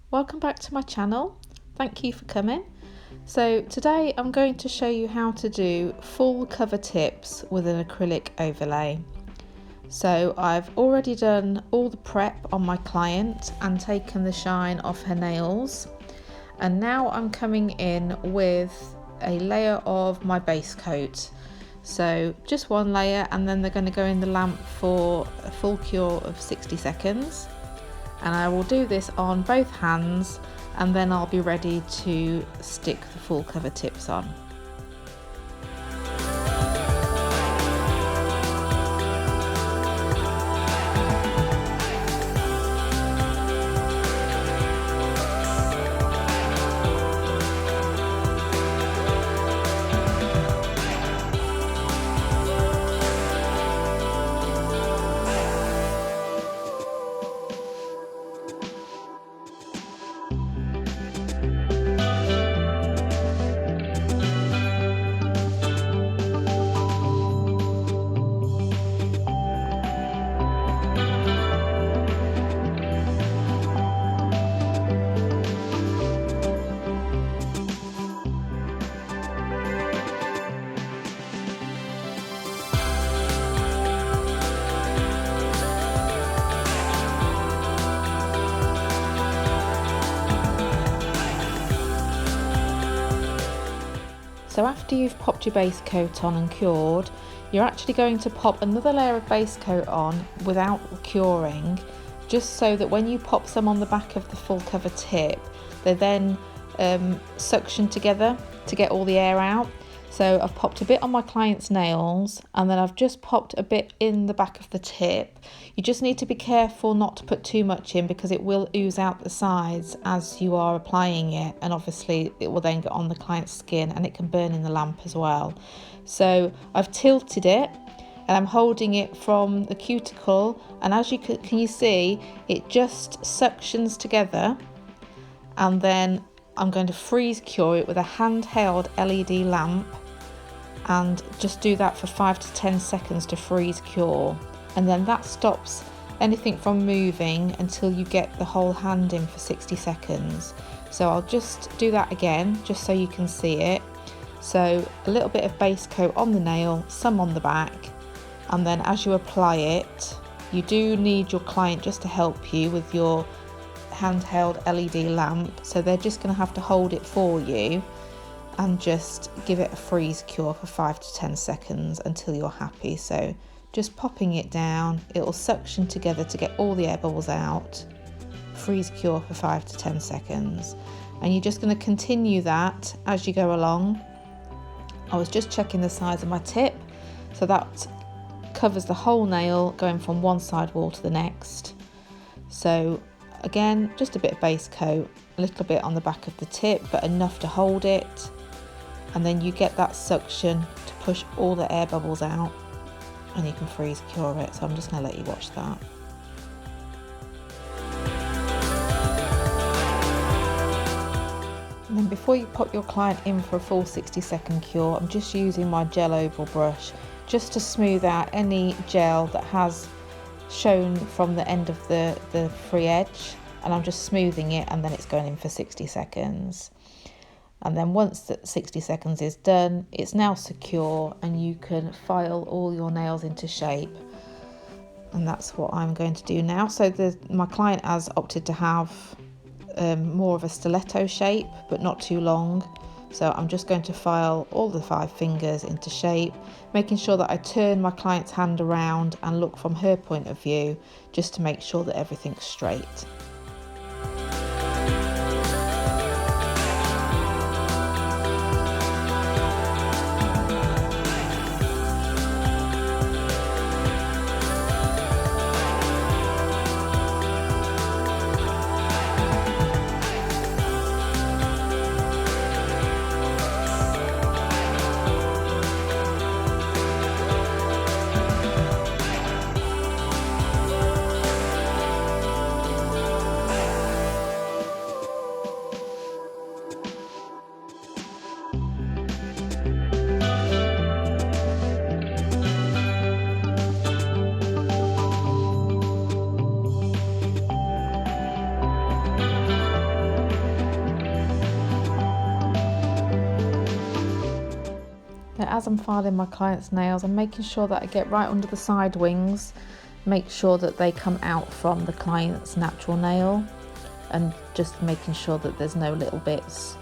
Welcome back to my channel. Thank you for coming. So today I'm going to show you how to do full cover tips with an acrylic overlay. So I've already done all the prep on my client and taken the shine off her nails, and now I'm coming in with a layer of my base coat. So just one layer, and then they're going to go in the lamp for a full cure of 60 seconds. And I will do this on both hands, and then I'll be ready to stick the full cover tips on. So after you've popped your base coat on and cured, you're actually going to pop another layer of base coat on without curing, just so that when you pop some on the back of the full cover tip, they then suction together to get all the air out. So I've popped a bit on my client's nails, and then I've just popped a bit in the back of the tip. You just need to be careful not to put too much in, because it will ooze out the sides as you are applying it, and obviously it will then get on the client's skin and it can burn in the lamp as well. So I've tilted it and I'm holding it from the cuticle, and as you can you see, it just suctions together, and then I'm going to freeze cure it with a handheld LED lamp, and just do that for 5 to 10 seconds to freeze cure, and then that stops anything from moving until you get the whole hand in for 60 seconds. So I'll just do that again just so you can see it. So a little bit of base coat on the nail, some on the back, and then as you apply it, you do need your client just to help you with your handheld LED lamp, so they're just going to have to hold it for you and just give it a freeze cure for 5 to 10 seconds until you're happy. So just popping it down, it will suction together to get all the air bubbles out, freeze cure for 5 to 10 seconds, and you're just going to continue that as you go along. I was just checking the size of my tip, so that covers the whole nail going from one side wall to the next. So again, just a bit of base coat, a little bit on the back of the tip, but enough to hold it, and then you get that suction to push all the air bubbles out, and you can freeze cure it. So I'm just going to let you watch that. And then before you pop your client in for a full 60-second cure, I'm just using my gel oval brush just to smooth out any gel that has shown from the end of the free edge, and I'm just smoothing it, and then it's going in for 60 seconds. And then once the 60 seconds is done, it's now secure and you can file all your nails into shape, and that's what I'm going to do now. So my client has opted to have more of a stiletto shape, but not too long. So I'm just going to file all the 5 fingers into shape, making sure that I turn my client's hand around and look from her point of view, just to make sure that everything's straight. as I'm filing my client's nails, I'm making sure that I get right under the side wings, make sure that they come out from the client's natural nail, and just making sure that there's no little bits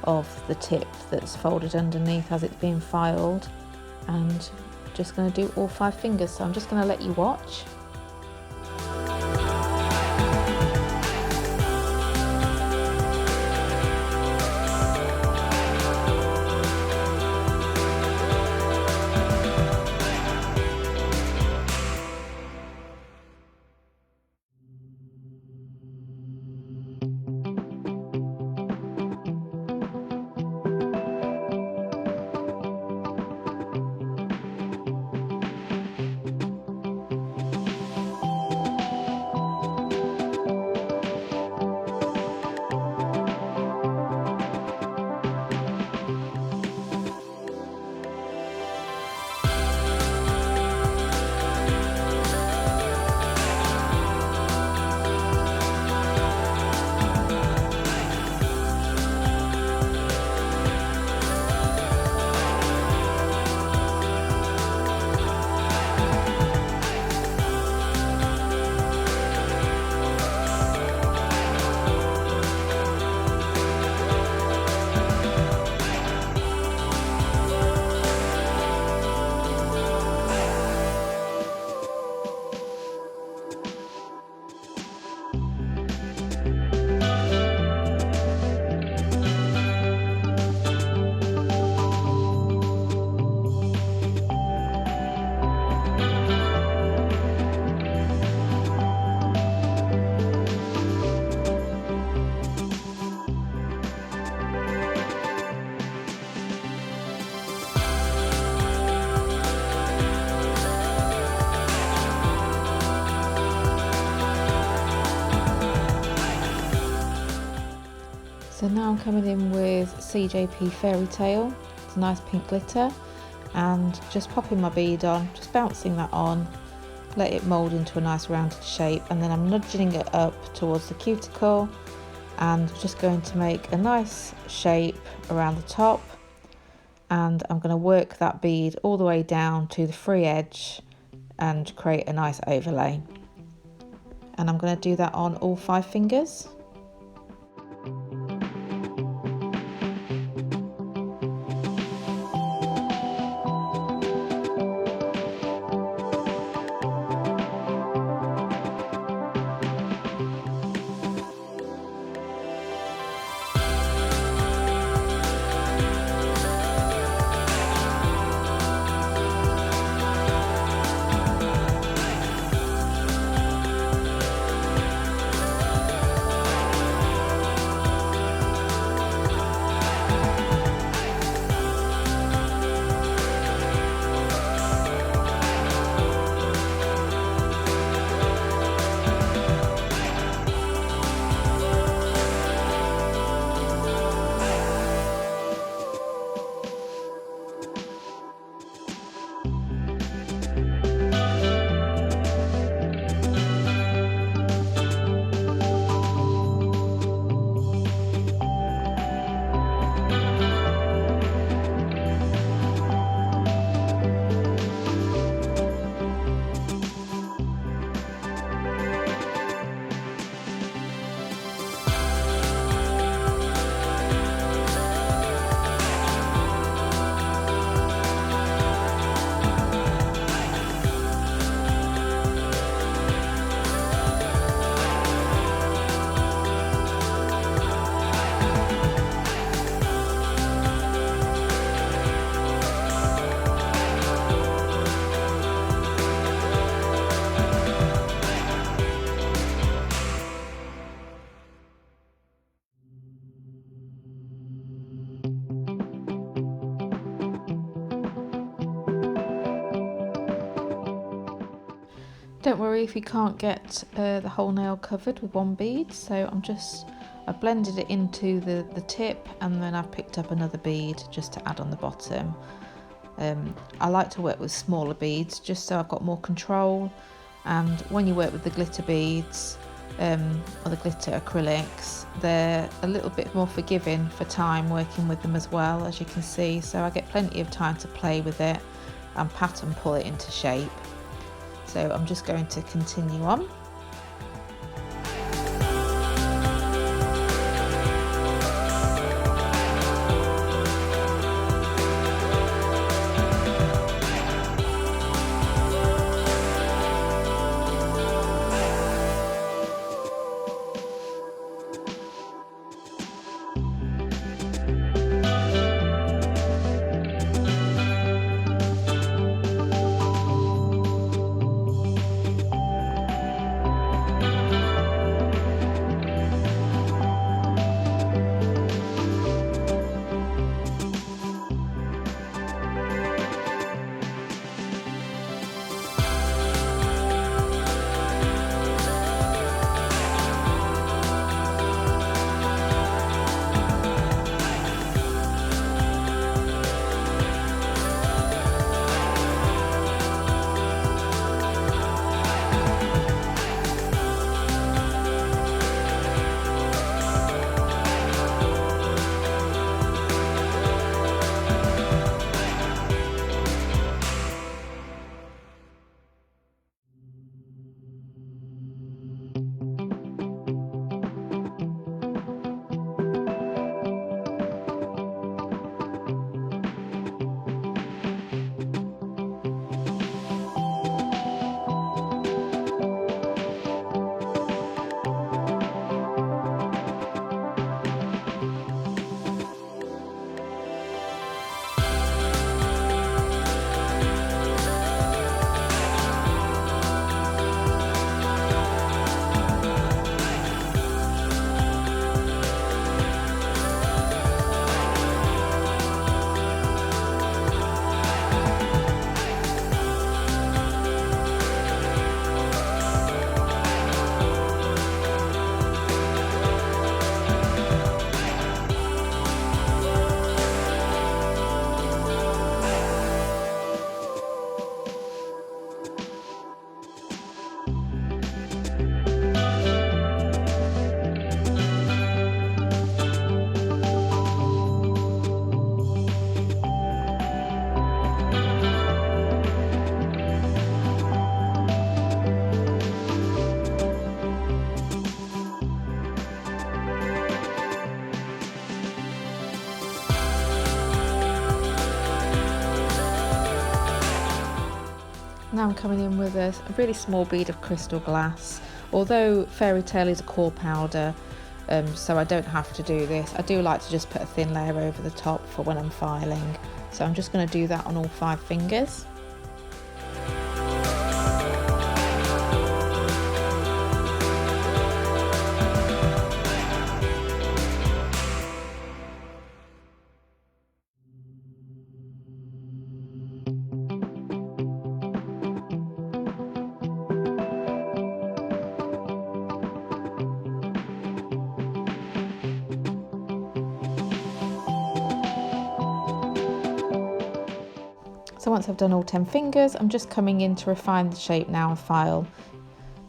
of the tip that's folded underneath as it's being filed. And just going to do all 5 fingers, so I'm just going to let you watch. So now I'm coming in with CJP Fairy Tale. It's a nice pink glitter, and just popping my bead on, just bouncing that on, let it mould into a nice rounded shape, and then I'm nudging it up towards the cuticle and just going to make a nice shape around the top, and I'm going to work that bead all the way down to the free edge and create a nice overlay. And I'm going to do that on all 5 fingers. Don't worry if you can't get the whole nail covered with one bead, so I blended it into the tip, and then I've picked up another bead just to add on the bottom. I like to work with smaller beads just so I've got more control, and when you work with the glitter beads, or the glitter acrylics, they're a little bit more forgiving for time working with them as well, as you can see, so I get plenty of time to play with it and pat and pull it into shape. So I'm just going to continue on. Now I'm coming in with a really small bead of crystal glass. Although Fairy Tale is a core powder, so I don't have to do this. I do like to just put a thin layer over the top for when I'm filing. So I'm just going to do that on all 5 fingers. So once I've done all 10 fingers, I'm just coming in to refine the shape now and file.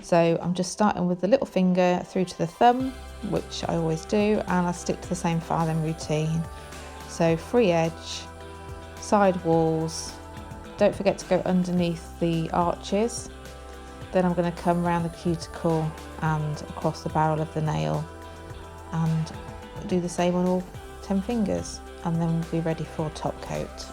So I'm just starting with the little finger through to the thumb, which I always do, and I stick to the same filing routine. So free edge, side walls, don't forget to go underneath the arches. Then I'm going to come around the cuticle and across the barrel of the nail and do the same on all 10 fingers, and then we'll be ready for top coat.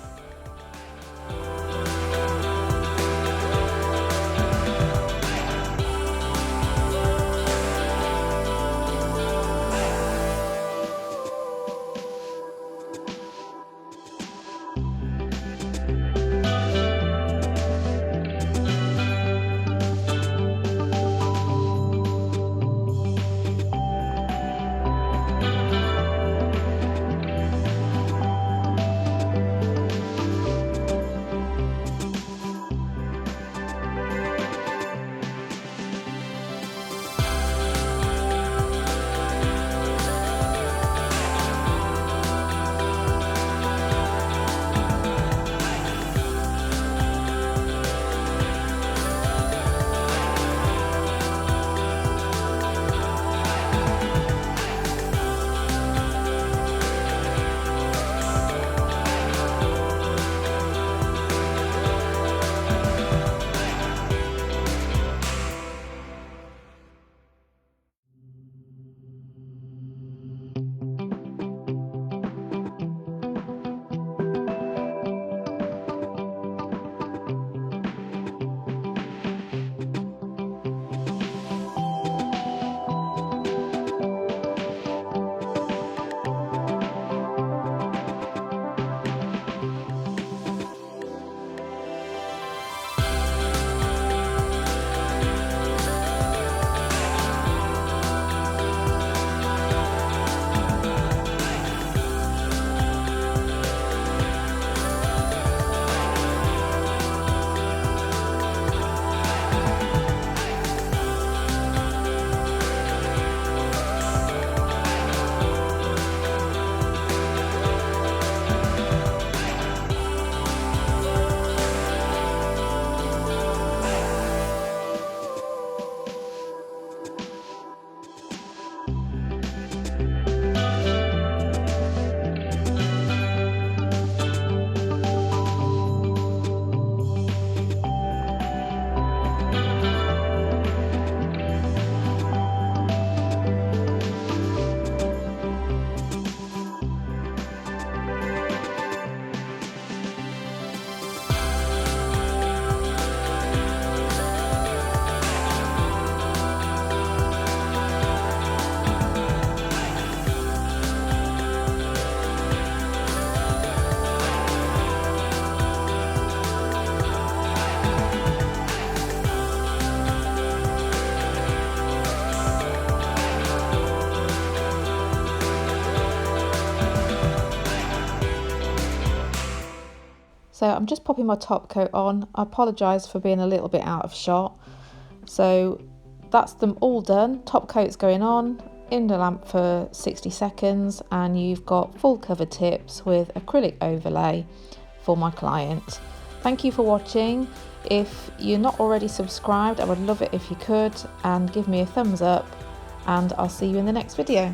So I'm just popping my top coat on. I apologise for being a little bit out of shot. So that's them all done. Top coat's going on in the lamp for 60 seconds, and you've got full cover tips with acrylic overlay for my client. Thank you for watching. If you're not already subscribed, I would love it if you could, and give me a thumbs up, and I'll see you in the next video.